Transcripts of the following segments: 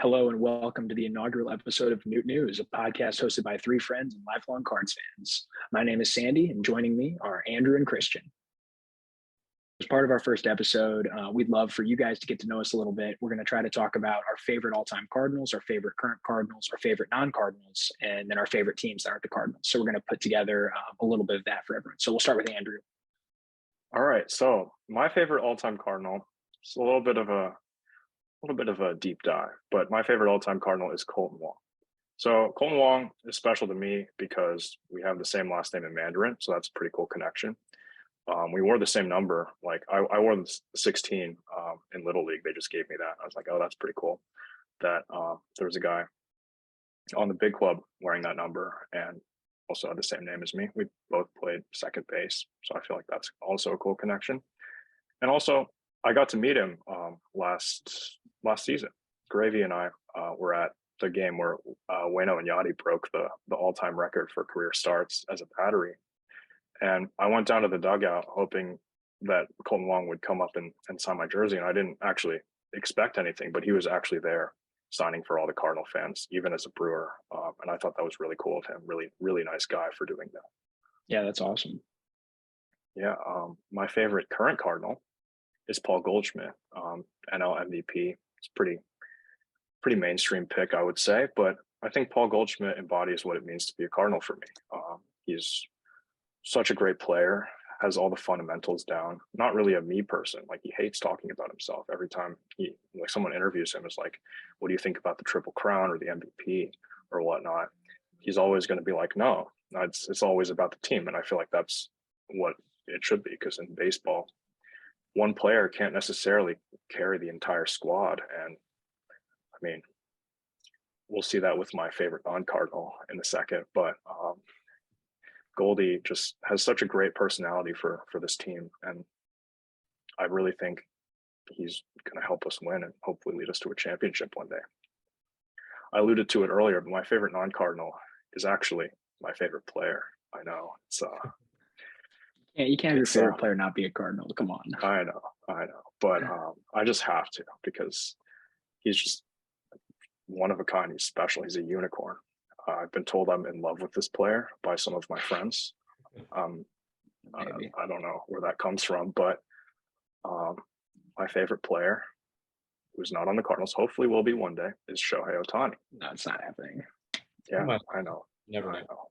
Hello and welcome to the inaugural episode of Noot News, a podcast hosted by three friends and lifelong Cards fans. My name is Sandy, and joining me are Andrew and Christian. As part of our first episode, we'd love for you guys to get to know us a little bit. We're going to try to talk about our favorite all-time Cardinals, our favorite current Cardinals, our favorite non-Cardinals, and then our favorite teams that aren't the Cardinals. So we're going to put together a little bit of that for everyone. So we'll start with Andrew. All right. So my favorite all-time Cardinal, it's a little bit of a deep dive, but my favorite all-time Cardinal is Kolten Wong. So Kolten Wong is special to me because we have the same last name in Mandarin, so that's a pretty cool connection. We wore the same number. Like I wore the 16 in Little League. They just gave me that. I was like, oh, that's pretty cool. That there was a guy on the big club wearing that number and also had the same name as me. We both played second base, so I feel like that's also a cool connection. And also, I got to meet him last season. Gravy and I were at the game where Waino and Yachty broke the all-time record for career starts as a battery. And I went down to the dugout hoping that Kolten Wong would come up and sign my jersey. And I didn't actually expect anything, but he was actually there signing for all the Cardinal fans, even as a Brewer. And I thought that was really cool of him. Really, really nice guy for doing that. Yeah, that's awesome. Yeah. My favorite current Cardinal is Paul Goldschmidt, NL MVP. It's pretty mainstream pick, I would say, but I think Paul Goldschmidt embodies what it means to be a Cardinal for me. He's such a great player, has all the fundamentals down. Not really a me person. Like, he hates talking about himself. Every time someone interviews him, is like, what do you think about the Triple Crown or the MVP or whatnot? He's always going to be like, no, it's always about the team. And I feel like that's what it should be, because in baseball, one player can't necessarily carry the entire squad. And I mean, we'll see that with my favorite non-Cardinal in a second, but Goldie just has such a great personality for this team. And I really think he's going to help us win and hopefully lead us to a championship one day. I alluded to it earlier, but my favorite non-Cardinal is actually my favorite player. I know it's yeah, you can't have your favorite player not be a Cardinal. Come on. I know. But I just have to, because he's just one of a kind. He's special. He's a unicorn. I've been told I'm in love with this player by some of my friends. I don't know where that comes from, but my favorite player, who's not on the Cardinals, hopefully will be one day, is Shohei Ohtani. No, it's not happening. Yeah, I know. Never know.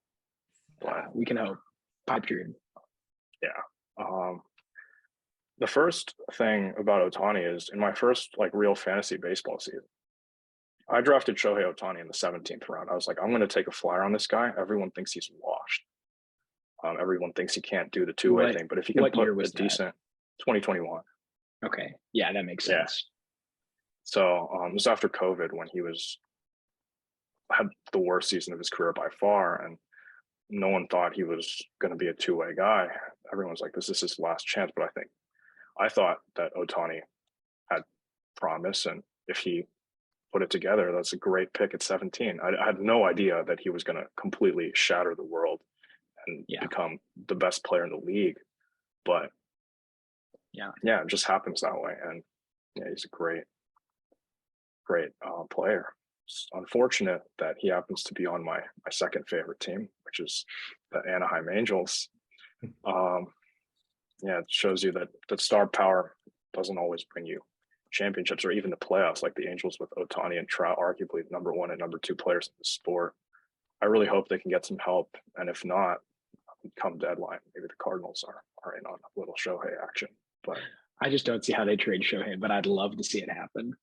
But we can hope. Pipe dream. Yeah. The first thing about Ohtani is, in my first real fantasy baseball season, I drafted Shohei Ohtani in the 17th round. I was like, I'm going to take a flyer on this guy. Everyone thinks he's washed. Everyone thinks he can't do the two-way thing. But if he can put a decent 2021. Okay. Yeah, that makes sense. So it was after COVID, when he had the worst season of his career by far. And no one thought he was going to be a two-way guy. Everyone's like, this is his last chance. But I thought that Ohtani had promise. And if he put it together, that's a great pick at 17. I had no idea that he was going to completely shatter the world and become the best player in the league. But yeah, it just happens that way. And yeah, he's a great player. It's unfortunate that he happens to be on my second favorite team, which is the Anaheim Angels. It shows you that star power doesn't always bring you championships or even the playoffs, like the Angels with Ohtani and Trout, arguably the number one and number two players in the sport. I really hope they can get some help. And if not, come deadline, maybe the Cardinals are in on a little Shohei action. But I just don't see how they trade Shohei, but I'd love to see it happen.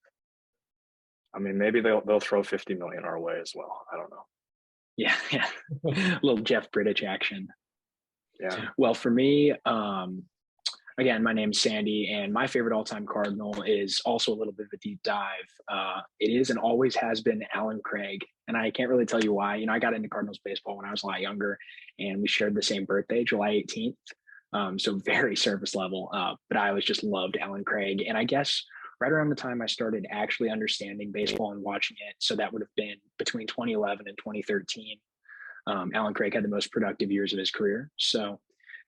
I mean, maybe they'll throw $50 million our way as well. I don't know. Yeah. A little Jeff Bridich action. Yeah. Well, for me, again, my name's Sandy, and my favorite all-time Cardinal is also a little bit of a deep dive. It is and always has been Alan Craig, and I can't really tell you why. I got into Cardinals baseball when I was a lot younger, and we shared the same birthday, July 18th, so very surface level. But I always just loved Alan Craig, and I guess right around the time I started actually understanding baseball and watching it, so that would have been between 2011 and 2013, Alan Craig had the most productive years of his career. So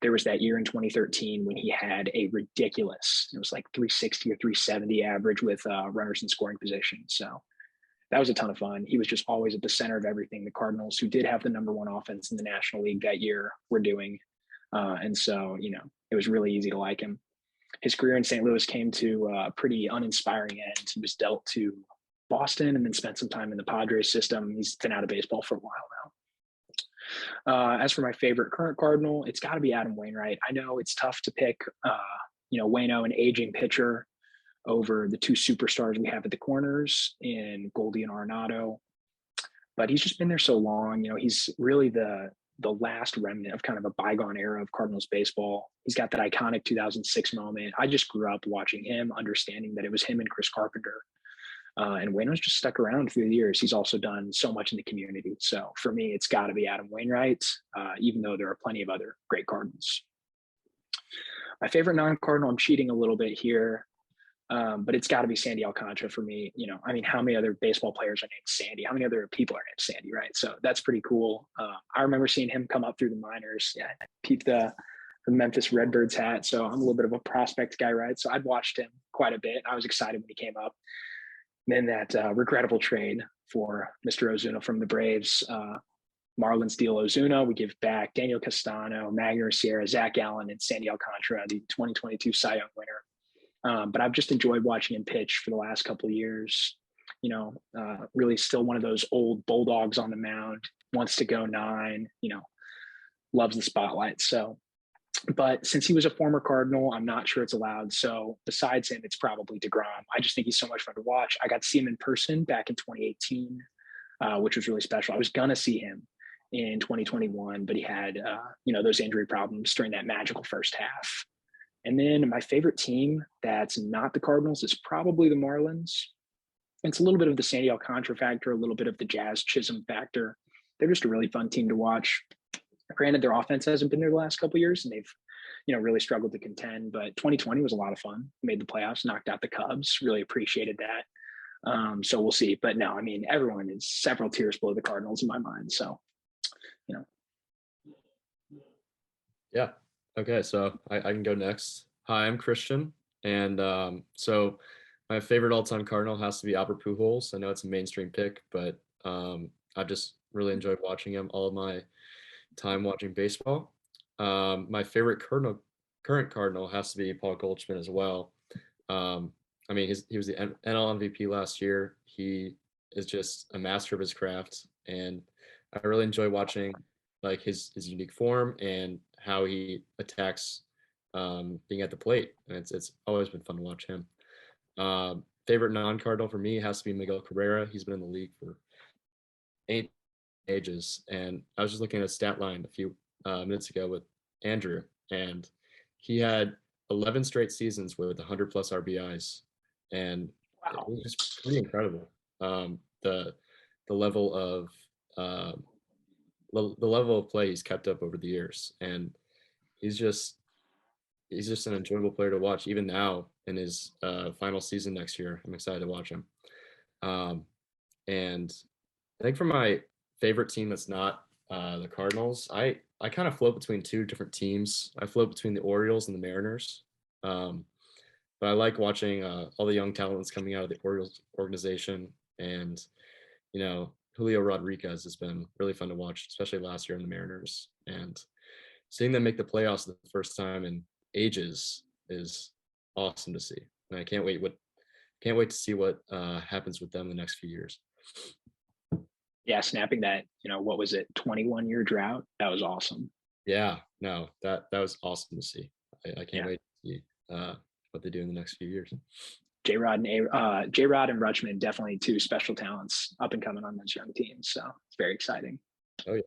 there was that year in 2013 when he had a ridiculous, it was like 360 or 370 average with runners in scoring position. So that was a ton of fun. He was just always at the center of everything the Cardinals, who did have the number one offense in the National League that year, were doing. And so, it was really easy to like him. His career in St. Louis came to a pretty uninspiring end. He was dealt to Boston and then spent some time in the Padres system. He's been out of baseball for a while now. As for my favorite current Cardinal, it's got to be Adam Wainwright. I know it's tough to pick, Waino, an aging pitcher, over the two superstars we have at the corners in Goldie and Arenado. But he's just been there so long. He's really the last remnant of kind of a bygone era of Cardinals baseball. He's got that iconic 2006 moment. I just grew up watching him, understanding that it was him and Chris Carpenter. And Waino's just stuck around through the years. He's also done so much in the community. So for me, it's got to be Adam Wainwright, even though there are plenty of other great Cardinals. My favorite non-Cardinal, I'm cheating a little bit here, but it's got to be Sandy Alcantara for me. How many other baseball players are named Sandy? How many other people are named Sandy, right? So that's pretty cool. I remember seeing him come up through the minors. Yeah, peep the Memphis Redbirds hat. So I'm a little bit of a prospect guy, right? So I'd watched him quite a bit. I was excited when he came up. And then that regrettable trade for Mr. Ozuna from the Braves. Marlins deal Ozuna. We give back Daniel Castano, Magner Sierra, Zach Allen, and Sandy Alcantara, the 2022 Cy Young winner. But I've just enjoyed watching him pitch for the last couple of years. Really still one of those old Bulldogs on the mound, wants to go 9, loves the spotlight. So, but since he was a former Cardinal, I'm not sure it's allowed. So besides him, it's probably DeGrom. I just think he's so much fun to watch. I got to see him in person back in 2018, which was really special. I was going to see him in 2021, but he had, those injury problems during that magical first half. And then my favorite team that's not the Cardinals is probably the Marlins. It's a little bit of the Sandy Alcantara factor, a little bit of the Jazz Chisholm factor. They're just a really fun team to watch. Granted, their offense hasn't been there the last couple of years, and they've, really struggled to contend. But 2020 was a lot of fun. Made the playoffs, knocked out the Cubs. Really appreciated that. So we'll see. But no, everyone is several tiers below the Cardinals in my mind. So, Yeah. Okay. So I can go next. Hi, I'm Christian. And so my favorite all-time Cardinal has to be Albert Pujols. I know it's a mainstream pick, but I've just really enjoyed watching him all of my time watching baseball. My favorite current Cardinal has to be Paul Goldschmidt as well. He was the NL MVP last year. He is just a master of his craft, and I really enjoy watching his unique form and how he attacks being at the plate. And it's always been fun to watch him. Favorite non-Cardinal for me has to be Miguel Cabrera. He's been in the league for 8 ages, and I was just looking at a stat line a few minutes ago with Andrew, and he had 11 straight seasons with 100 plus RBIs, and wow, it was just pretty incredible. The level of the level of play he's kept up over the years, and he's just an enjoyable player to watch even now in his final season next year. I'm excited to watch him. And I think for my favorite team that's not the Cardinals, I kind of float between 2 different teams. I float between the Orioles and the Mariners. But I like watching all the young talents coming out of the Orioles organization. And, Julio Rodriguez has been really fun to watch, especially last year in the Mariners. And seeing them make the playoffs the first time in ages is awesome to see. And I can't wait to see what happens with them the next few years. Yeah, snapping that, what was it, 21-year drought? That was awesome. Yeah, no, that was awesome to see. I can't wait to see what they do in the next few years. J-Rod and Rutschman, definitely 2 special talents up and coming on those young teams. So it's very exciting. Oh, yeah.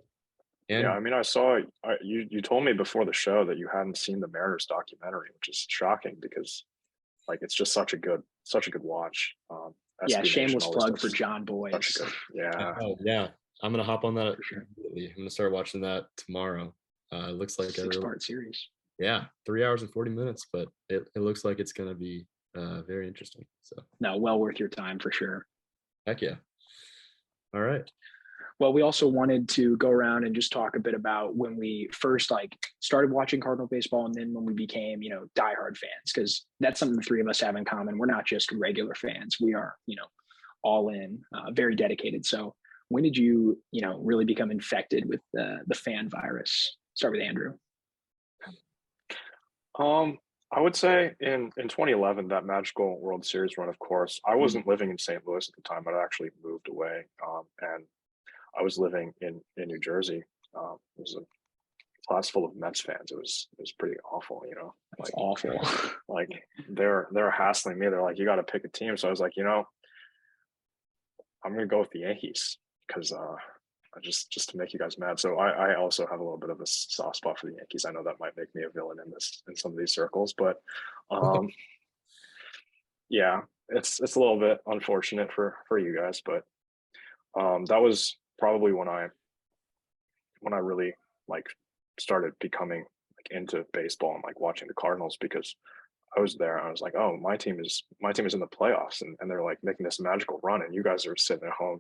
And I saw you told me before the show that you hadn't seen the Mariners documentary, which is shocking because it's just such a good watch. Shameless plug for John Boyd. Oh yeah, I'm gonna hop on that for sure. immediately. I'm gonna start watching that tomorrow. It looks like 6-part series. Yeah, 3 hours and 40 minutes, but it looks like it's gonna be very interesting. So no, well worth your time for sure. Heck yeah. All right. Well, we also wanted to go around and just talk a bit about when we first started watching Cardinal baseball, and then when we became, diehard fans, because that's something the 3 of us have in common. We're not just regular fans. We are, all in, very dedicated. So when did you, really become infected with the fan virus? Start with Andrew. I would say in 2011, that magical World Series run, of course, I wasn't living in St. Louis at the time. I'd actually moved away, and I was living in New Jersey. It was a class full of Mets fans. It was pretty awful, That's awful. Like they're hassling me. They're like, you got to pick a team. So I was like, I'm gonna go with the Yankees because just to make you guys mad. So I also have a little bit of a soft spot for the Yankees. I know that might make me a villain in some of these circles, but yeah, it's a little bit unfortunate for you guys, but that was probably when I really like started becoming like into baseball and like watching the Cardinals, because I was there and I was like, oh, my team is in the playoffs and they're like making this magical run and you guys are sitting at home.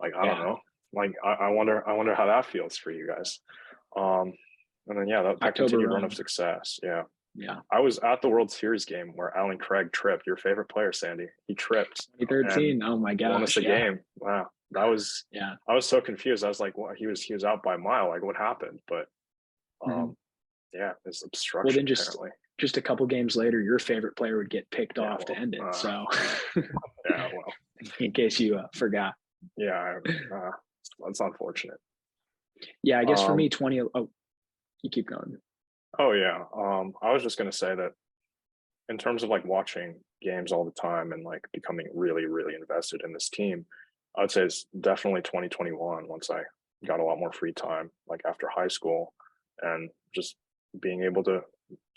Like, I don't know. Like, I wonder how that feels for you guys. And then, that continued run of success. Yeah. Yeah. I was at the World Series game where Alan Craig tripped, your favorite player, Sandy. He tripped. 2013. Oh my gosh. Won us the game. Wow. That was, yeah. I was so confused. I was like, well, he was out by a mile. Like, what happened? But, it's obstruction. Well, then just a couple games later, your favorite player would get picked off to end it. So, in case you forgot. Yeah, that's unfortunate. Yeah, I guess for me, you keep going. Oh yeah, I was just gonna say that in terms of like watching games all the time and like becoming really, really invested in this team, I would say it's definitely 2021 once I got a lot more free time, like after high school, and just being able to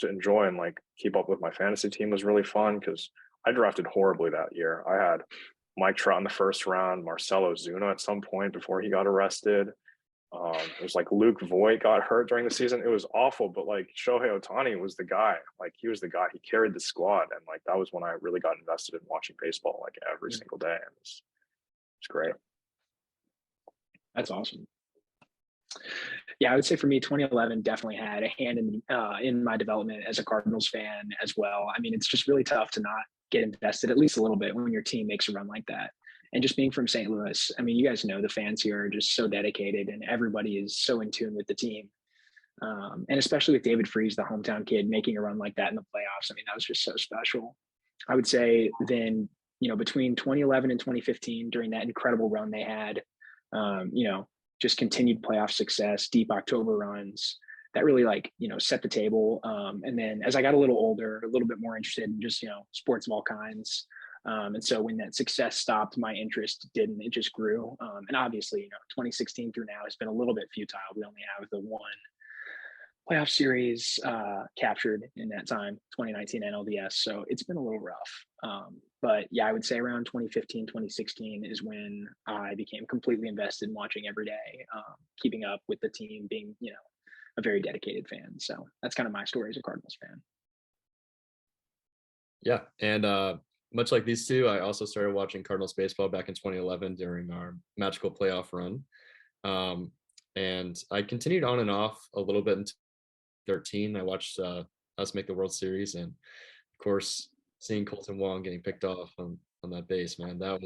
enjoy and like keep up with my fantasy team was really fun because I drafted horribly that year. I had Mike Trout in the first round, Marcelo Zuna at some point before he got arrested. It was like Luke Voigt got hurt during the season. It was awful, but like Shohei Ohtani was the guy. Like he was the guy. He carried the squad, and like that was when I really got invested in watching baseball like every single day. And it's great. That's awesome. Yeah, I would say for me, 2011 definitely had a hand in my development as a Cardinals fan as well. I mean, it's just really tough to not get invested at least a little bit when your team makes a run like that. And just being from St. Louis, I mean, you guys know the fans here are just so dedicated and everybody is so in tune with the team. And especially with David Freese, the hometown kid, making a run like that in the playoffs. I mean, that was just so special. I would say then, between 2011 and 2015, during that incredible run they had, just continued playoff success, deep October runs that really set the table. And then as I got a little older, a little bit more interested in just, sports of all kinds. And so when that success stopped, my interest didn't, it just grew. And obviously, 2016 through now has been a little bit futile. We only have the one playoff series captured in that time, 2019 NLDS. So it's been a little rough. But yeah, I would say around 2015, 2016 is when I became completely invested in watching every day, keeping up with the team, being, a very dedicated fan. So that's kind of my story as a Cardinals fan. Yeah. And much like these two, I also started watching Cardinals baseball back in 2011 during our magical playoff run. And I continued on and off a little bit in 2013. I watched us make the World Series, and of course, seeing Colton Wong getting picked off on that base, man, that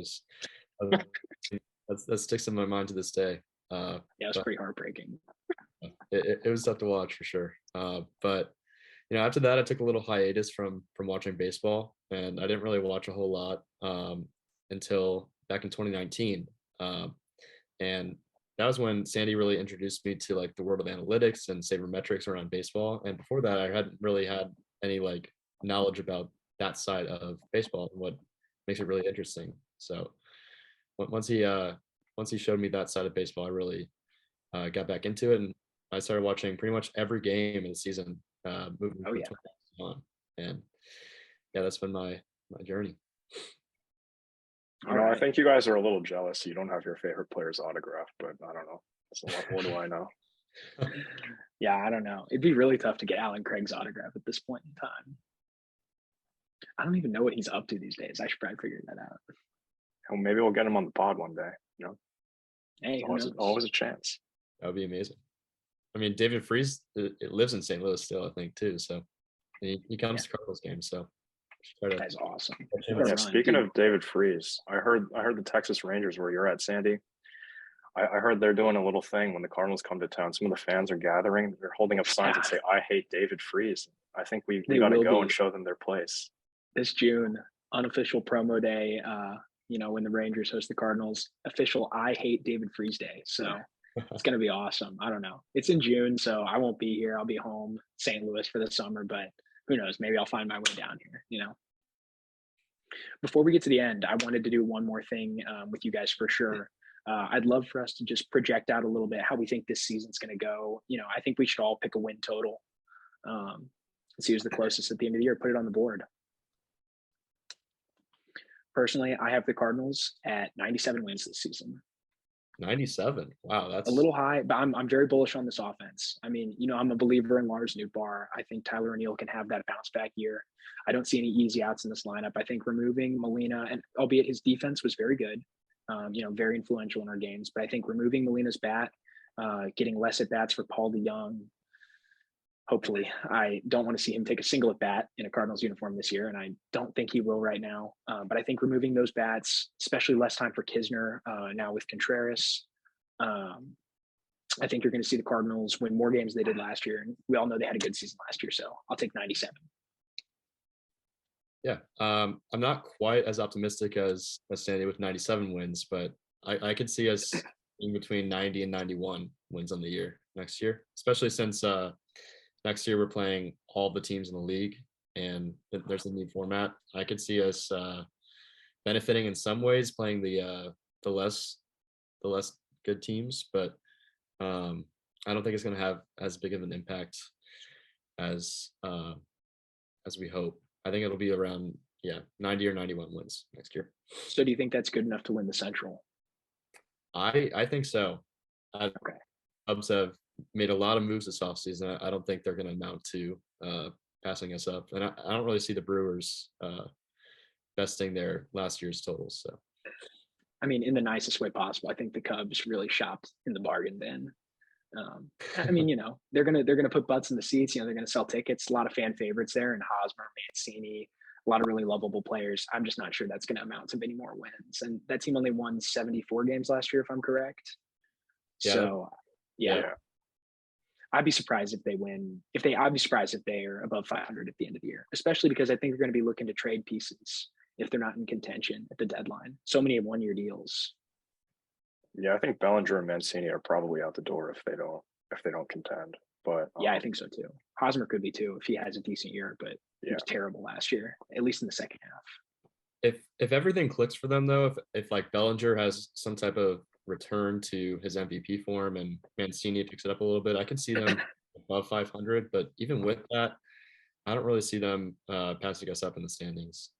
sticks in my mind to this day. Yeah, it was pretty heartbreaking. It was tough to watch for sure. But after that, I took a little hiatus from watching baseball, and I didn't really watch a whole lot until back in 2019. And that was when Sandy really introduced me to like the world of analytics and sabermetrics around baseball. And before that, I hadn't really had any like knowledge about that side of baseball and what makes it really interesting. So once he showed me that side of baseball, I really got back into it, and I started watching pretty much every game in the season. Moving on, and yeah, that's been my journey. I think you guys are a little jealous you don't have your favorite player's autograph, but I don't know. So what do I know? Yeah, I don't know. It'd be really tough to get Alan Craig's autograph at this point in time. I don't even know what he's up to these days. I should probably figure that out. Well, maybe we'll get him on the pod one day. Hey, always a chance. That would be amazing. I mean, David Freese, it lives in St. Louis still, I think, too. So he comes to Cardinals games. So That's awesome. Yeah, speaking of David Freese, I heard the Texas Rangers where you're at, Sandy. I heard they're doing a little thing when the Cardinals come to town. Some of the fans are gathering. They're holding up signs that say, "I hate David Freese." I think we got to go and show them their place. This June, unofficial promo day, when the Rangers host the Cardinals, official I hate David Freese day. So it's going to be awesome. I don't know. It's in June, so I won't be here. I'll be home, St. Louis for the summer, but who knows? Maybe I'll find my way down here, Before we get to the end, I wanted to do one more thing with you guys for sure. I'd love for us to just project out a little bit how we think this season's going to go. I think we should all pick a win total and see who's the closest at the end of the year. Put it on the board. Personally, I have the Cardinals at 97 wins this season. 97. Wow, that's a little high, but I'm very bullish on this offense. I mean, I'm a believer in Lars Nootbaar. I think Tyler O'Neill can have that bounce back year. I don't see any easy outs in this lineup. I think removing Molina, and albeit his defense was very good, very influential in our games, but I think removing Molina's bat, getting less at bats for Paul DeYoung. Hopefully, I don't want to see him take a single at bat in a Cardinals uniform this year, and I don't think he will right now. But I think removing those bats, especially less time for Kisner now with Contreras, I think you're going to see the Cardinals win more games than they did last year. And we all know they had a good season last year, so I'll take 97. Yeah, I'm not quite as optimistic as Sandy with 97 wins, but I could see us in between 90 and 91 wins on the year next year, especially since next year we're playing all the teams in the league and there's a new format. I could see us benefiting in some ways playing the less good teams, but I don't think it's going to have as big of an impact as we hope. I think it'll be around 90 or 91 wins next year. So do you think that's good enough to win the Central? I think so. Okay. Cubs have made a lot of moves this offseason. I don't think they're going to amount to passing us up. And I don't really see the Brewers besting their last year's totals. So, I mean, in the nicest way possible, I think the Cubs really shopped in the bargain bin. I mean, they're gonna put butts in the seats. They're gonna sell tickets. A lot of fan favorites there, and Hosmer, Mancini, a lot of really lovable players. I'm just not sure that's going to amount to many more wins. And that team only won 74 games last year, if I'm correct. Yeah. So, yeah. I'd be surprised if they win. I'd be surprised if they are above 500 at the end of the year, especially because I think they're going to be looking to trade pieces if they're not in contention at the deadline. So many one-year deals. Yeah, I think Bellinger and Mancini are probably out the door if they don't contend. But yeah, I think so too. Hosmer could be too if he has a decent year, but he was terrible last year, at least in the second half. If everything clicks for them though, if like Bellinger has some type of return to his MVP form and Mancini picks it up a little bit, I can see them above 500. But even with that, I don't really see them passing us up in the standings.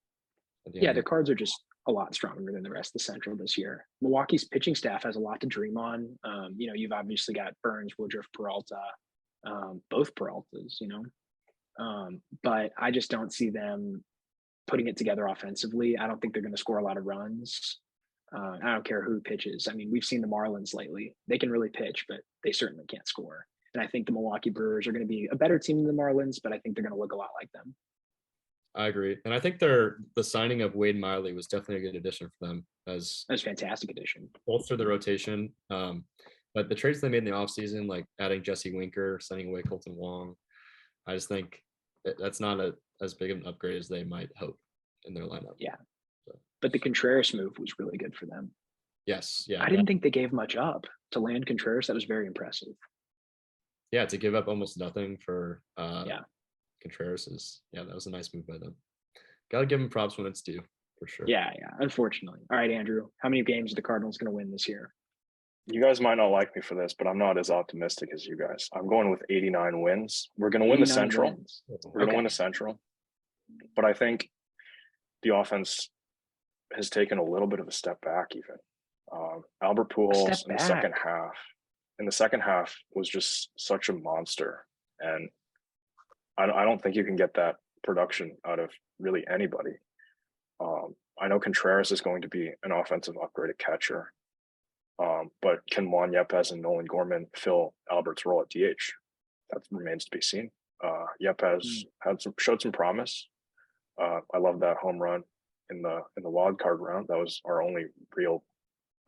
The Cards are just a lot stronger than the rest of the Central this year. Milwaukee's pitching staff has a lot to dream on. You've obviously got Burns, Woodruff, Peralta, both Peraltas, but I just don't see them putting it together offensively. I don't think they're going to score a lot of runs. I don't care who pitches. I mean, we've seen the Marlins lately. They can really pitch, but they certainly can't score. And I think the Milwaukee Brewers are going to be a better team than the Marlins, but I think they're going to look a lot like them. I agree. And I think the signing of Wade Miley was definitely a good addition for them. That's a fantastic addition. Bolster the rotation. But the trades they made in the offseason, like adding Jesse Winker, sending away Colton Wong, I just think that's not as big of an upgrade as they might hope in their lineup. Yeah. So. But the Contreras move was really good for them. Yes. Yeah. I didn't think they gave much up to land Contreras. That was very impressive. Yeah. To give up almost nothing for Contreras that was a nice move by them. Got to give them props when it's due, for sure. Yeah, unfortunately. All right, Andrew, how many games are the Cardinals going to win this year? You guys might not like me for this, but I'm not as optimistic as you guys. I'm going with 89 wins. We're going to win the Central. We're going to win the Central. But I think the offense has taken a little bit of a step back even. Albert Pujols in the second half was just such a monster. And I don't think you can get that production out of really anybody. I know Contreras is going to be an offensive upgraded catcher, but can Juan Yepez and Nolan Gorman fill Albert's role at DH? That remains to be seen. Yepez showed some promise. I love that home run in the wild card round. That was our only real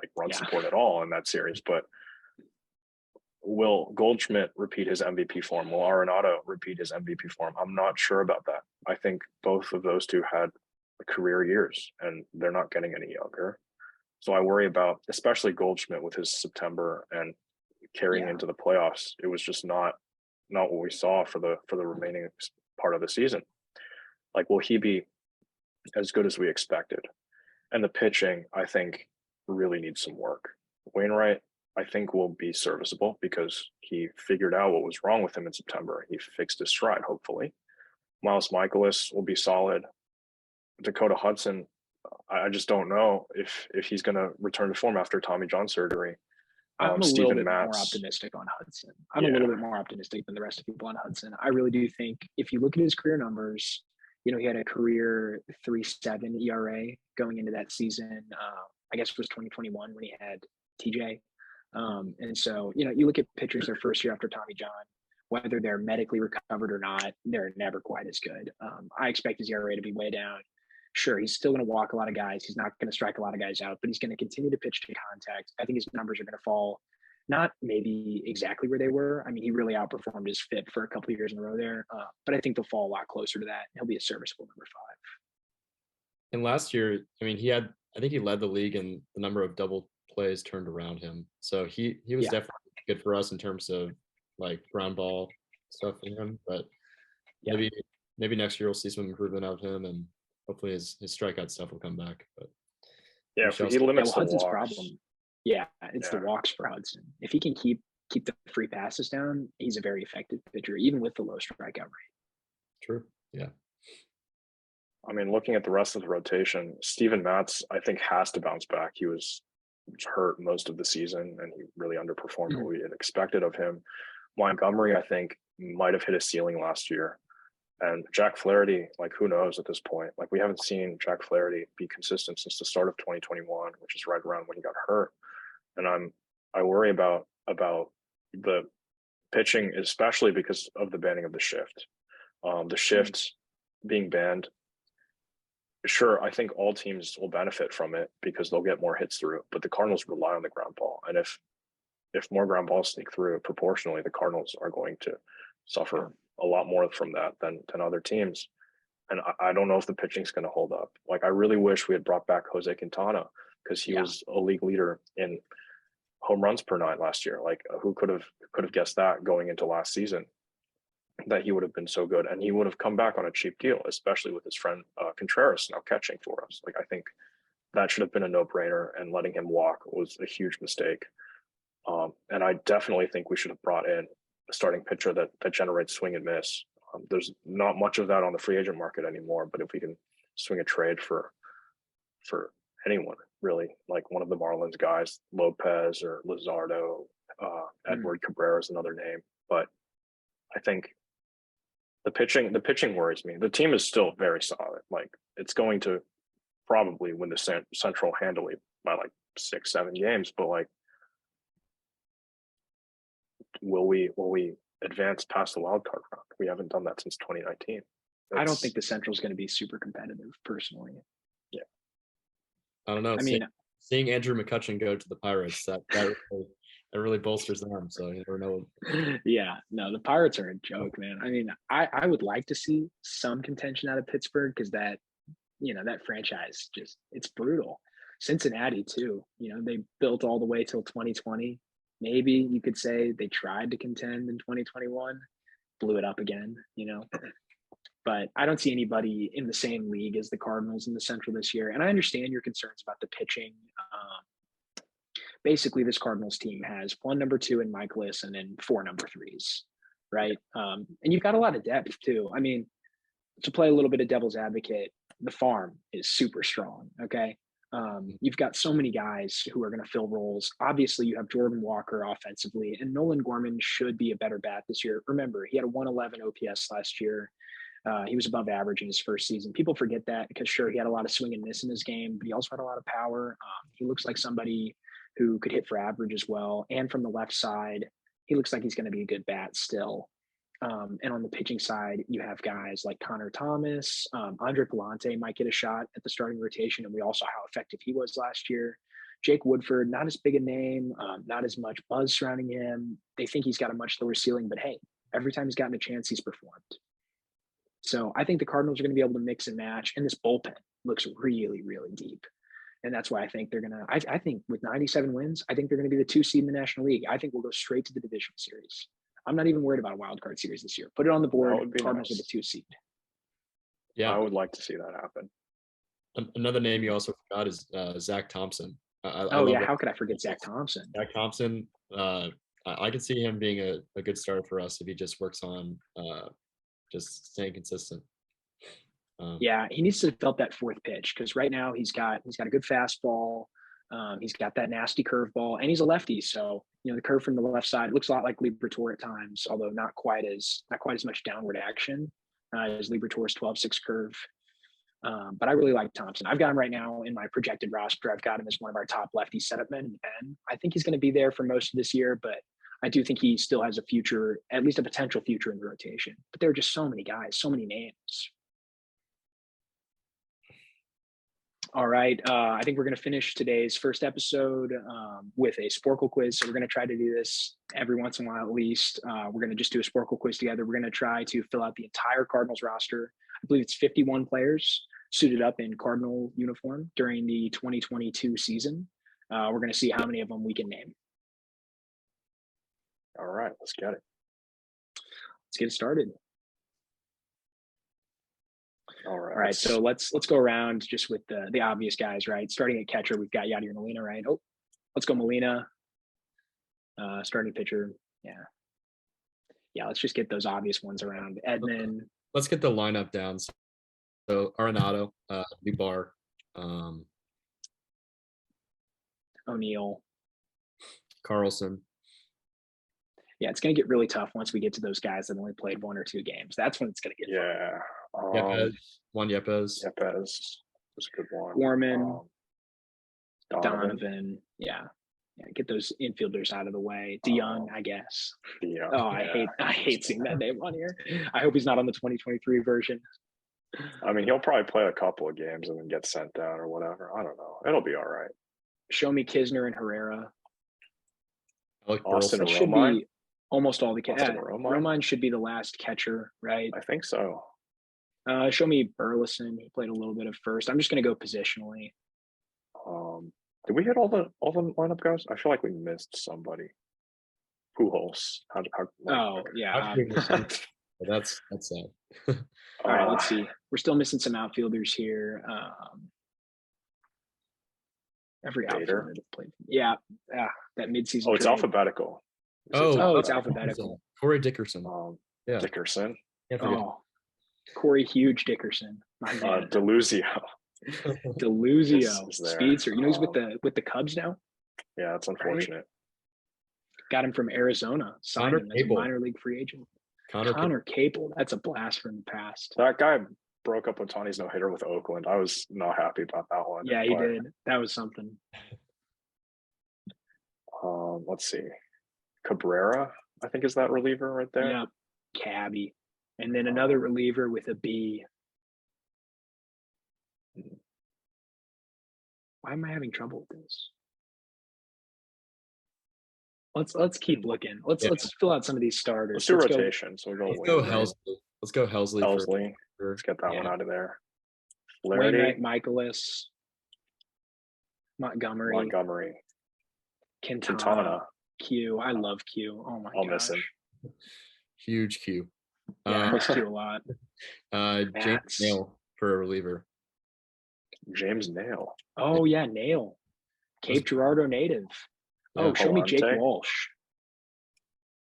like run support at all in that series. But will Goldschmidt repeat his MVP form? Will Arenado repeat his MVP form? I'm not sure about that. I think both of those two had career years, and they're not getting any younger. So I worry about, especially Goldschmidt with his September and carrying into the playoffs. It was just not what we saw for the remaining part of the season. Like, will he be as good as we expected? And the pitching, I think, really needs some work. Wainwright, I think, will be serviceable because he figured out what was wrong with him in September. He fixed his stride, hopefully. Miles Michaelis will be solid. Dakota Hudson, I just don't know if he's going to return to form after Tommy John surgery. I'm a little bit more optimistic on Hudson. I'm a little bit more optimistic than the rest of people on Hudson. I really do think if you look at his career numbers, you know, he had a career 3.7 ERA going into that season. I guess it was 2021 when he had TJ. And so, you know, you look at pitchers their first year after Tommy John, whether they're medically recovered or not, they're never quite as good. I expect his ERA to be way down. Sure, he's still going to walk a lot of guys. He's not going to strike a lot of guys out, but he's going to continue to pitch to contact. I think his numbers are going to fall, not maybe exactly where they were. I mean, he really outperformed his FIP for a couple of years in a row there, but I think they'll fall a lot closer to that. He'll be a serviceable number 5. And last year, I mean, I think he led the league in the number of double plays turned around him. So he was definitely good for us in terms of like ground ball stuff for him. But maybe next year we'll see some improvement out of him, and hopefully his strikeout stuff will come back. But if he limits the Hudson's walks. Problem. It's the walks for Hudson. If he can keep the free passes down, he's a very effective pitcher, even with the low strikeout rate. True. Yeah. I mean, looking at the rest of the rotation, Steven Matz, I think, has to bounce back. He was hurt most of the season, and he really underperformed what we had expected of him. Montgomery, I think, might have hit a ceiling last year. And Jack Flaherty, like, who knows at this point? Like, we haven't seen Jack Flaherty be consistent since the start of 2021, which is right around when he got hurt. And I worry about the pitching, especially because of the banning of the shift. The shift being banned, sure, I think all teams will benefit from it because they'll get more hits through it, but the Cardinals rely on the ground ball. And if more ground balls sneak through proportionally, the Cardinals are going to suffer a lot more from that than other teams. And I don't know if the pitching is going to hold up. Like, I really wish we had brought back Jose Quintana because he was a league leader in home runs per night last year. Like, who could have guessed that going into last season, that he would have been so good, and he would have come back on a cheap deal, especially with his friend Contreras now catching for us. Like, I think that should have been a no-brainer, and letting him walk was a huge mistake. And I definitely think we should have brought in a starting pitcher that generates swing and miss. There's not much of that on the free agent market anymore, but if we can swing a trade for anyone, really, like one of the Marlins guys, Lopez or Luzardo, Edward Cabrera is another name. But I think the pitching worries me. The team is still very solid. Like, it's going to probably win the Central handily by like 6-7 games, but like, will we advance past the wild card round? We haven't done that since 2019. I don't think the Central is going to be super competitive, personally. Yeah, I don't know. I mean, seeing Andrew McCutchen go to the Pirates, that really bolsters them. So you never know. Yeah, no, the Pirates are a joke, man. I mean, I would like to see some contention out of Pittsburgh because that franchise it's brutal. Cincinnati too. You know, they built all the way till 2020. Maybe you could say they tried to contend in 2021, blew it up again, you know. But I don't see anybody in the same league as the Cardinals in the Central this year. And I understand your concerns about the pitching. Basically, this Cardinals team has 1 number 2 in Michaelis and then 4 number 3s, right? And you've got a lot of depth too. I mean, to play a little bit of devil's advocate, the farm is super strong, okay? You've got so many guys who are going to fill roles. Obviously, you have Jordan Walker offensively, and Nolan Gorman should be a better bat this year. Remember, he had a 111 OPS last year. He was above average in his first season. People forget that because, sure, he had a lot of swing and miss in his game, but he also had a lot of power. He looks like somebody who could hit for average as well. And from the left side, he looks like he's going to be a good bat still. And on the pitching side, you have guys like Connor Thomas, Andre Palante might get a shot at the starting rotation, and we all saw how effective he was last year. Jake Woodford, not as big a name, not as much buzz surrounding him. They think he's got a much lower ceiling, but hey, every time he's gotten a chance, he's performed. So I think the Cardinals are going to be able to mix and match, and this bullpen looks really, really deep. And that's why I think they're going to, I think with 97 wins, I think they're going to be the 2 seed in the National League. I think we'll go straight to the division series. I'm not even worried about a wild card series this year. Put it on the board. Cardinals nice. are the 2 seed. Yeah, I would like to see that happen. Another name you also forgot is Zach Thompson. How could I forget Zach Thompson? Zach Thompson, I could see him being a good starter for us if he just works on just staying consistent. Yeah, he needs to develop that 4th pitch, because right now he's got a good fastball. He's got that nasty curveball, and he's a lefty. So, the curve from the left side looks a lot like Liberatore at times, although not quite as much downward action as Liberatore's 12-6 curve. But I really like Thompson. I've got him right now in my projected roster. I've got him as one of our top lefty setup men, and I think he's going to be there for most of this year, but I do think he still has a future, at least a potential future in the rotation. But there are just so many guys, so many names. All right. I think we're going to finish today's first episode with a Sporcle Quiz. So we're going to try to do this every once in a while at least. We're going to just do a Sporcle Quiz together. We're going to try to fill out the entire Cardinals roster. I believe it's 51 players suited up in Cardinal uniform during the 2022 season. We're going to see how many of them we can name. All right, let's get it. Let's get it started. All right. So let's go around just with the obvious guys, right? Starting at catcher, we've got Yadier Molina, right? Oh, let's go Molina. Starting pitcher, yeah. Let's just get those obvious ones around. Edman. Let's get the lineup down. So Arenado, Dubar, O'Neill, Carlson. Yeah, it's going to get really tough once we get to those guys that only played 1 or 2 games. That's when it's going to get fun. Yepez, Juan Yepez. Yepez was a good one. Gorman, Donovan. Yeah, get those infielders out of the way. DeYoung, I guess. DeYoung, I hate seeing that name on here. I hope he's not on the 2023 version. I mean, he'll probably play a couple of games and then get sent down or whatever. I don't know. It'll be all right. Show me Kisner and Herrera. Austin should Romine. Be almost all the catchers. Romine? Romine should be the last catcher, right? I think so. Show me Burleson. He played a little bit of first. I'm just going to go positionally. Did we hit all the lineup guys? I feel like we missed somebody. Pujols. Yeah. That's sad. All right, let's see. We're still missing some outfielders here. Every outfielder that played. Yeah, that midseason. Oh, it's trade. Alphabetical. It's alphabetical. Corey Dickerson. Dickerson. Corey Huge Dickerson. Deluzio. Deluzio. Speedster. You know he's with the Cubs now? Yeah, that's unfortunate. Right? Got him from Arizona. Signed him as a minor league free agent. Connor Capel. That's a blast from the past. That guy broke up Ohtani's no-hitter with Oakland. I was not happy about that one. Yeah, he did. That was something. Let's see. Cabrera, I think, is that reliever right there. Yeah, Cabby. And then another reliever with a B. Why am I having trouble with this? Let's keep looking. Let's fill out some of these starters. Let's do rotation. So let's go Helsley. Let's go Helsley. Let's get that one out of there. Wainwright, Michaelis, Montgomery, Quintana, Q. I love Q. Oh my gosh. I'll miss him. Huge Q. Yeah, I miss Q a lot. James Nail for a reliever. James Nail. Oh yeah, Nail. Cape Girardeau native. Oh, show me Jake Walsh.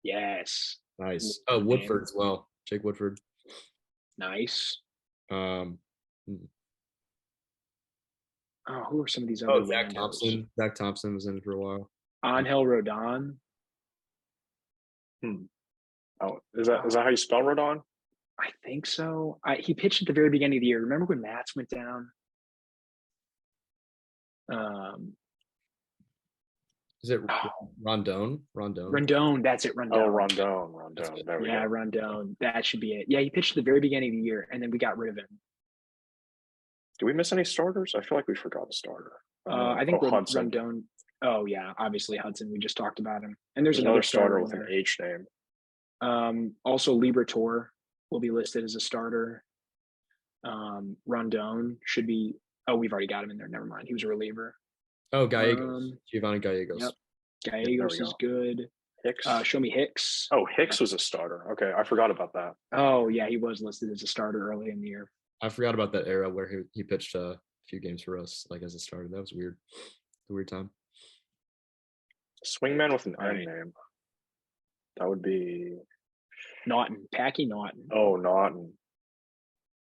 Yes. Nice. Oh, Woodford as well. Jake Woodford. Nice. Who are some of these other? Zach Thompson. Zach Thompson was in for a while. Angel Rodon. Oh, is that how you spell Rodon? I think so. He pitched at the very beginning of the year. Remember when Mats went down? Is it Oh, Rondon? Rondon. Rondon, that's it, Rondon. Oh, Rondon. There we Yeah, go. Rondon. That should be it. Yeah, he pitched at the very beginning of the year, and then we got rid of him. Do we miss any starters? I feel like we forgot a starter. I think Hudson. Rondon. Oh yeah, obviously Hudson. We just talked about him, and there's another starter in with an there. H name. Also, Liberatore will be listed as a starter. Rondon should be. Oh, we've already got him in there. Never mind. He was a reliever. Oh, Gallegos. Giovanni Gallegos. Yep. Gallegos is good. Hicks. Show me Hicks. Oh, Hicks was a starter. Okay, I forgot about that. Oh yeah, he was listed as a starter early in the year. I forgot about that era where he pitched a few games for us, like as a starter. That was weird. It's a weird time. Swingman with an N name. That would be Naughton. Packy Naughton. Oh, Naughton.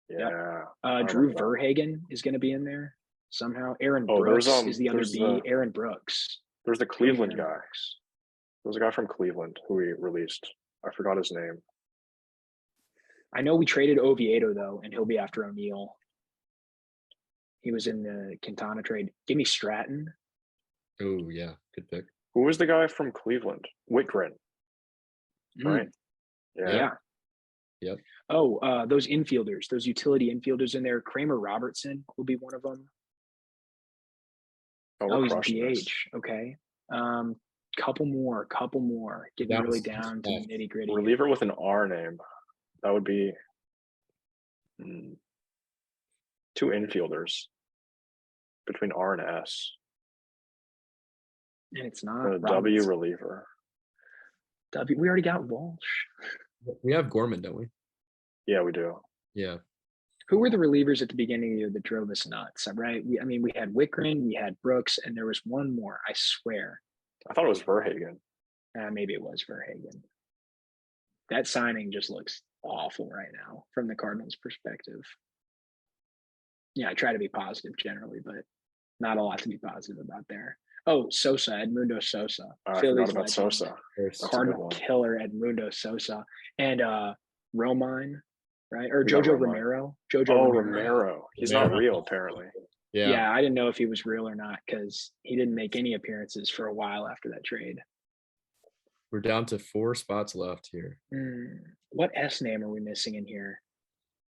Yeah. Yep. Drew Verhagen is going to be in there somehow. Aaron Brooks is the other B. Aaron Brooks. There's the Cleveland guy. There's a guy from Cleveland who we released. I forgot his name. I know we traded Oviedo, though, and he'll be after O'Neill. He was in the Quintana trade. Give me Stratton. Oh, yeah. Good pick. Who was the guy from Cleveland? Whitgren. Right. Yeah. Yep. Oh, those infielders, those utility infielders in there. Kramer Robertson will be one of them. Oh, he's DH. Okay. Couple more. Getting really down to the nitty gritty. Reliever with an R name. That would be two infielders between R and S. And it's not a W reliever. We already got Walsh. We have Gorman, don't we? Yeah, we do. Yeah. Who were the relievers at the beginning of the year that drove us nuts? Right? We had Whitgren, we had Brooks, and there was one more, I swear. I thought it was Verhagen. Maybe it was Verhagen. That signing just looks awful right now from the Cardinals' perspective. Yeah, I try to be positive generally, but not a lot to be positive about there. Oh, Sosa, Edmundo Sosa. I forgot about Sosa. Cardinal killer Edmundo Sosa. And Romine, right? Or Jojo Romero. Romero. He's not real, apparently. Yeah, I didn't know if he was real or not because he didn't make any appearances for a while after that trade. We're down to 4 spots left here. What S name are we missing in here?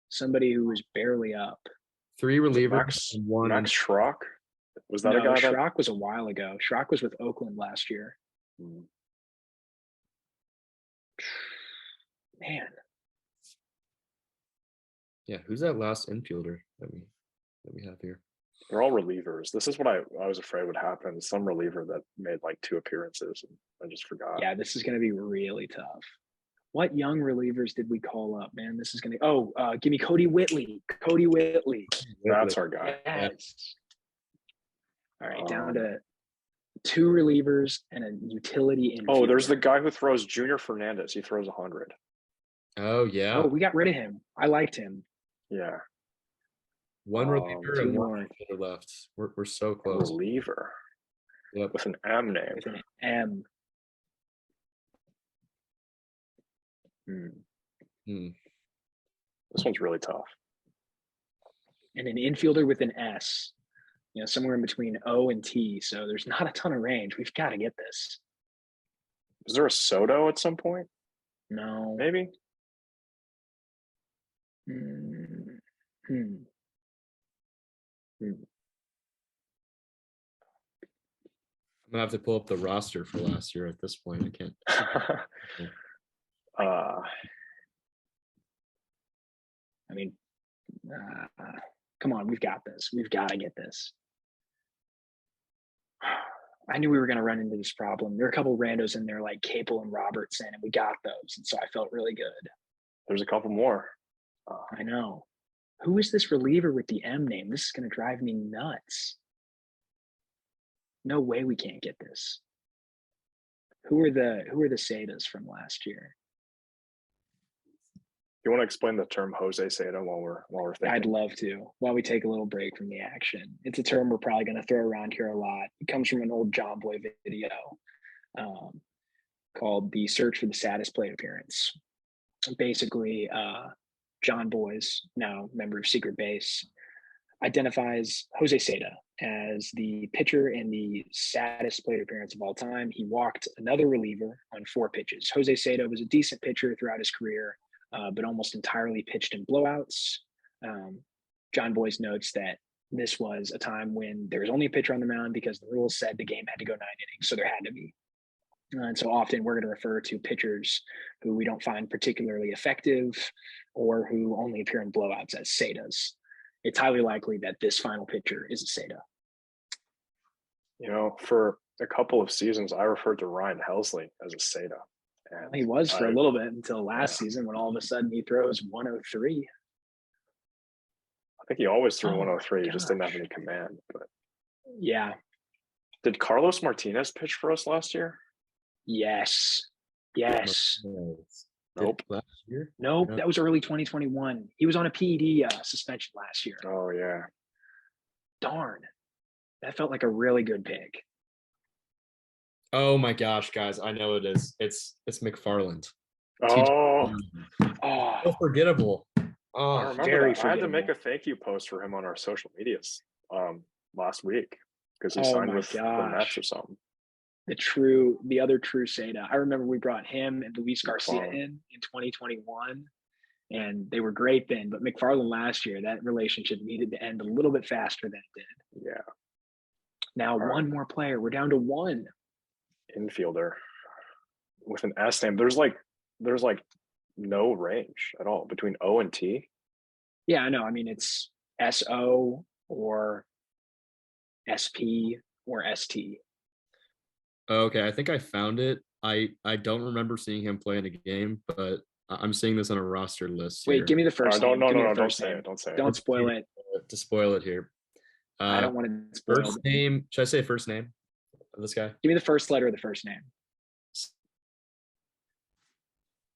Somebody who was barely up. 3 relievers. Max Schrock? Was that a guy? Schrock was a while ago. Schrock was with Oakland last year. Man. Yeah, who's that last infielder that we have here? They're all relievers. This is what I was afraid would happen. Some reliever that made like 2 appearances and I just forgot. Yeah, this is going to be really tough. What young relievers did we call up, man? This is going to give me Cody Whitley. That's our guy. Yes. All right, down to 2 relievers and a utility infielder. Oh, there's the guy who throws Junior Fernandez. He throws 100. Oh, yeah. Oh, we got rid of him. I liked him. Yeah. 1 reliever and 1 infielder left. We're so close. Reliever. Yep. With an M name. With an M. This one's really tough. And an infielder with an S. Somewhere in between O and T. So there's not a ton of range. We've got to get this. Was there a Soto at some point? No. Maybe. I'm gonna have to pull up the roster for last year at this point. I can't. Come on, we've got this. We've got to get this. I knew we were going to run into this problem. There are a couple of randos in there like Capel and Robertson, and we got those. And so I felt really good. There's a couple more. I know. Who is this reliever with the M name? This is going to drive me nuts. No way we can't get this. Who are the Sedas from last year? You want to explain the term Jose Seda while we're thinking? I'd love to. While we take a little break from the action. It's a term we're probably going to throw around here a lot. It comes from an old John Boy video called "The Search for the Saddest Plate Appearance." Basically, John Boy's, now member of Secret Base, identifies Jose Seda as the pitcher in the saddest plate appearance of all time. He walked another reliever on 4 pitches. Jose Seda was a decent pitcher throughout his career, but almost entirely pitched in blowouts. John Boyce notes that this was a time when there was only a pitcher on the mound because the rules said the game had to go 9 innings, so there had to be. And so often we're going to refer to pitchers who we don't find particularly effective or who only appear in blowouts as Sedas. It's highly likely that this final pitcher is a Seda. You know, for a couple of seasons, I referred to Ryan Helsley as a Seda. And He was for a little bit until last season when all of a sudden he throws 103. I think he always threw 103. He just didn't have any command. But yeah. Did Carlos Martinez pitch for us last year? Yes. Nope. Last year? Nope. That was early 2021. He was on a PED suspension last year. Oh, yeah. Darn. That felt like a really good pick. Oh my gosh, guys. I know it is. It's McFarland. Oh, So forgettable. Oh, I remember very that. I had to make a thank you post for him on our social medias last week because he signed with the Mets or something. The other true Seda. I remember we brought him and Luis Garcia in 2021, and they were great then. But McFarland last year, that relationship needed to end a little bit faster than it did. Yeah. Now one more player. We're down to one. Infielder with an S name. There's like no range at all between O and T. Yeah, I know. I mean, it's SO or SP or ST. Okay, I think I found it. I don't remember seeing him play in a game, but I'm seeing this on a roster list here. Wait, give me the first name. No, don't say it. Don't say it. Don't spoil it. To spoil it here. I don't want to spoil First name. Should I say first name of this guy? Give me the first letter of the first name.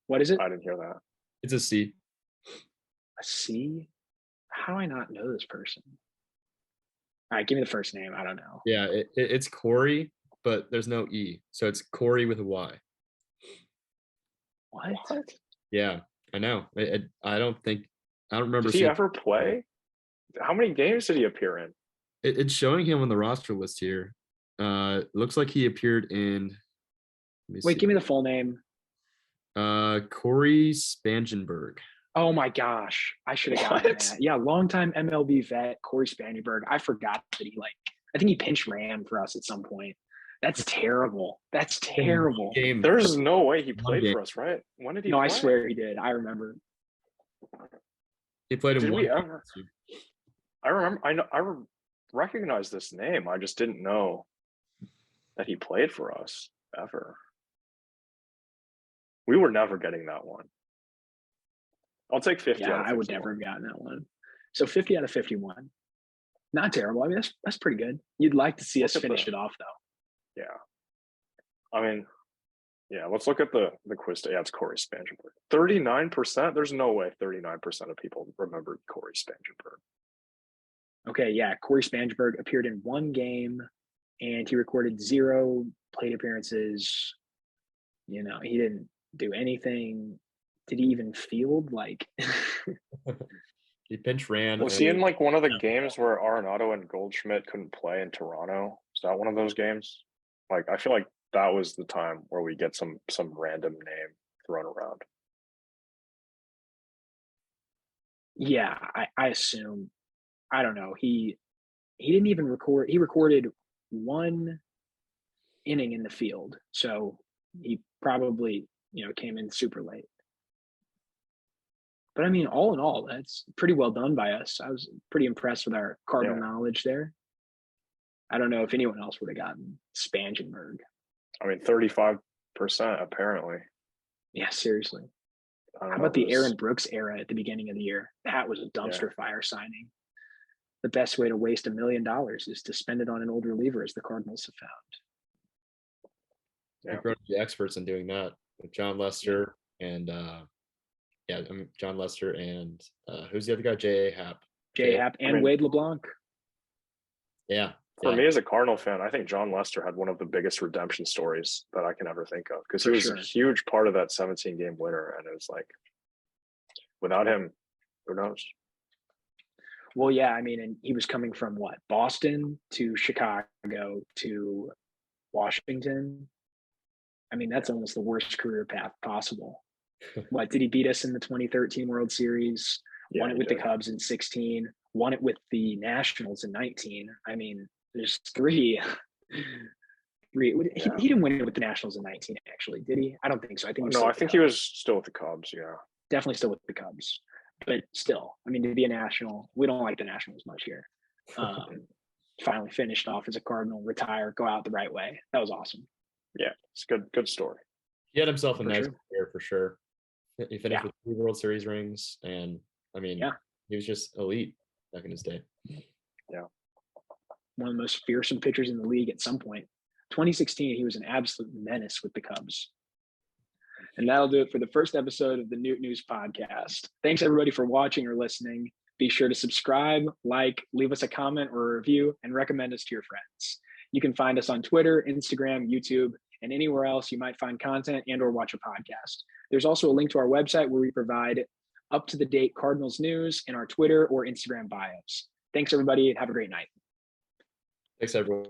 What is it? I didn't hear that. It's a C. A C? How do I not know this person? All right, give me the first name. I don't know. Yeah, it's Corey, but there's no E. So it's Corey with a Y. What? Yeah, I know. I don't remember. Did he ever play? How many games did he appear in? It's showing him on the roster list here. Looks like he appeared in. Wait, give me the full name. Corey Spangenberg. Oh my gosh, I should have gotten that. Yeah, longtime MLB vet Corey Spangenberg. I forgot that I think he pinch ran for us at some point. That's terrible. That's terrible. There's no way he played for us, right? When did he play? I swear he did. I remember. He played in Did one. we ever? I remember. I recognize this name. I just didn't know that he played for us ever. We were never getting that one. I'll take 50. Yeah, I would never have gotten that one. So 50 out of 51. Not terrible. I mean, that's pretty good. You'd like to see us finish it off, though. Yeah. I mean, yeah, let's look at the quiz. Yeah, it's Corey Spangenberg. 39%? There's no way 39% of people remembered Corey Spangenberg. Okay, yeah. Corey Spangenberg appeared in 1 game, and he recorded 0 plate appearances. You know, he didn't do anything. Did he even field? He pinch ran. Was he in one of the games where Arenado and Goldschmidt couldn't play in Toronto? Is that one of those games? I feel like that was the time where we get some random name thrown around. Yeah, I assume. I don't know. He didn't even record. He recorded 1 inning in the field, so he probably came in super late. But I mean, all in all, that's pretty well done by us. I was pretty impressed with our Cardinal knowledge there. I don't know if anyone else would have gotten Spangenberg. I mean, 35% apparently. Yeah, seriously. How about the Aaron Brooks era at the beginning of the year? That was a dumpster fire signing. The best way to waste $1 million is to spend it on an old reliever, as the Cardinals have found. We're going to be experts in doing that with John Lester and John Lester and who's the other guy? J.A. Happ. J.A. Happ and Wade LeBlanc. Yeah. For me as a Cardinal fan, I think John Lester had one of the biggest redemption stories that I can ever think of because he was a huge part of that 17-game winner. And it was without him, who knows? Well, yeah, I mean, and he was coming from what? Boston to Chicago to Washington. I mean, that's almost the worst career path possible. What did he beat us in the 2013 World Series? Yeah, Won it he with the did. Cubs in 16. Won it with the Nationals in 19. I mean, there's three. Yeah. He didn't win it with the Nationals in 19, actually, did he? I don't think so. I think he was No, still I with the think he Cubs. was still with the Cubs. Yeah. Definitely still with the Cubs. But still, I mean, to be a National, we don't like the Nationals much here. Finally finished off as a Cardinal, retire, go out the right way. That was awesome. Yeah, it's good story. He had himself a For nice sure. career for sure. He finished Yeah. with 3 World Series rings, and I mean, Yeah. he was just elite back in his day. Yeah. One of the most fearsome pitchers in the league at some point. 2016, he was an absolute menace with the Cubs. And that'll do it for the first episode of the Noot News Podcast. Thanks, everybody, for watching or listening. Be sure to subscribe, like, leave us a comment or a review, and recommend us to your friends. You can find us on Twitter, Instagram, YouTube, and anywhere else you might find content and or watch a podcast. There's also a link to our website where we provide up-to-the-date Cardinals news in our Twitter or Instagram bios. Thanks, everybody, and have a great night. Thanks, everyone.